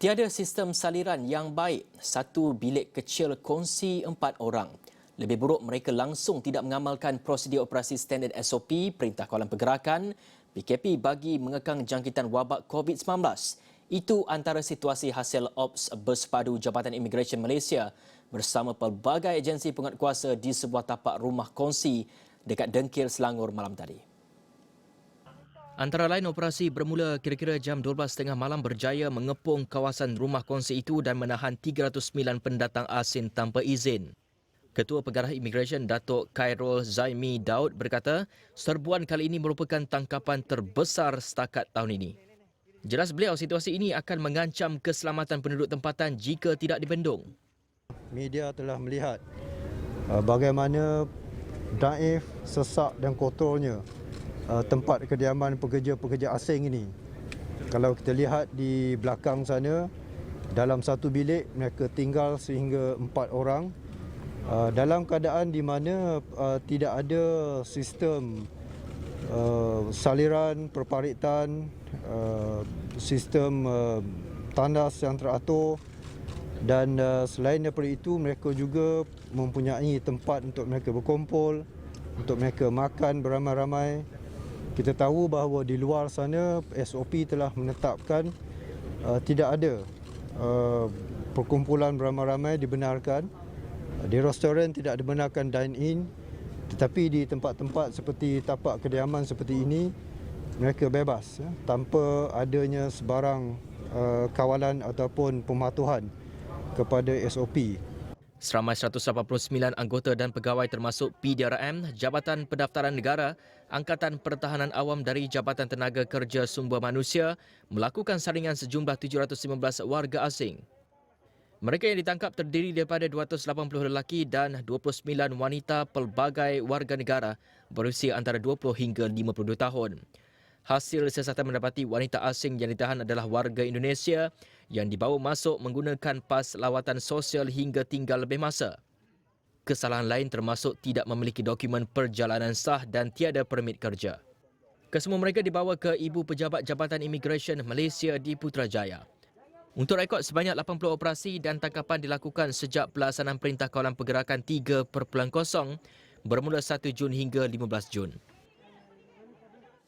Tiada sistem saliran yang baik. Satu bilik kecil kongsi 4 orang. Lebih buruk, mereka langsung tidak mengamalkan prosedur operasi standard SOP Perintah Kawalan Pergerakan PKP bagi mengekang jangkitan wabak COVID-19. Itu antara situasi hasil Ops Bersepadu Jabatan Imigresen Malaysia bersama pelbagai agensi penguatkuasa di sebuah tapak rumah kongsi dekat Dengkil, Selangor malam tadi. Antara lain, operasi bermula kira-kira jam 12.30 malam berjaya mengepung kawasan rumah kongsi itu dan menahan 309 pendatang asing tanpa izin. Ketua Pengarah Imigresen Datuk Khairul Zaimi Daud berkata, serbuan kali ini merupakan tangkapan terbesar setakat tahun ini. Jelas beliau, situasi ini akan mengancam keselamatan penduduk tempatan jika tidak dibendung. Media telah melihat bagaimana daif, sesak dan kotornya tempat kediaman pekerja-pekerja asing ini. Kalau kita lihat di belakang sana, dalam satu bilik mereka tinggal sehingga 4 orang dalam keadaan di mana tidak ada sistem saliran perparitan, sistem tandas yang teratur, dan selain daripada itu mereka juga mempunyai tempat untuk mereka berkumpul, untuk mereka makan beramai-ramai. Kita tahu bahawa di luar sana SOP telah menetapkan tidak ada perkumpulan beramai-ramai dibenarkan. Di restoran tidak dibenarkan dine-in, tetapi di tempat-tempat seperti tapak kediaman seperti ini mereka bebas tanpa adanya sebarang kawalan ataupun pematuhan kepada SOP. Seramai 189 anggota dan pegawai termasuk PDRM, Jabatan Pendaftaran Negara, Angkatan Pertahanan Awam dari Jabatan Tenaga Kerja Sumber Manusia melakukan saringan sejumlah 715 warga asing. Mereka yang ditangkap terdiri daripada 280 lelaki dan 29 wanita pelbagai warga negara berusia antara 20 hingga 52 tahun. Hasil siasatan mendapati wanita asing yang ditahan adalah warga Indonesia yang dibawa masuk menggunakan pas lawatan sosial hingga tinggal lebih masa. Kesalahan lain termasuk tidak memiliki dokumen perjalanan sah dan tiada permit kerja. Kesemua mereka dibawa ke Ibu Pejabat Jabatan Imigresen Malaysia di Putrajaya. Untuk rekod, sebanyak 80 operasi dan tangkapan dilakukan sejak pelaksanaan Perintah Kawalan Pergerakan 3.0 bermula 1 Jun hingga 15 Jun.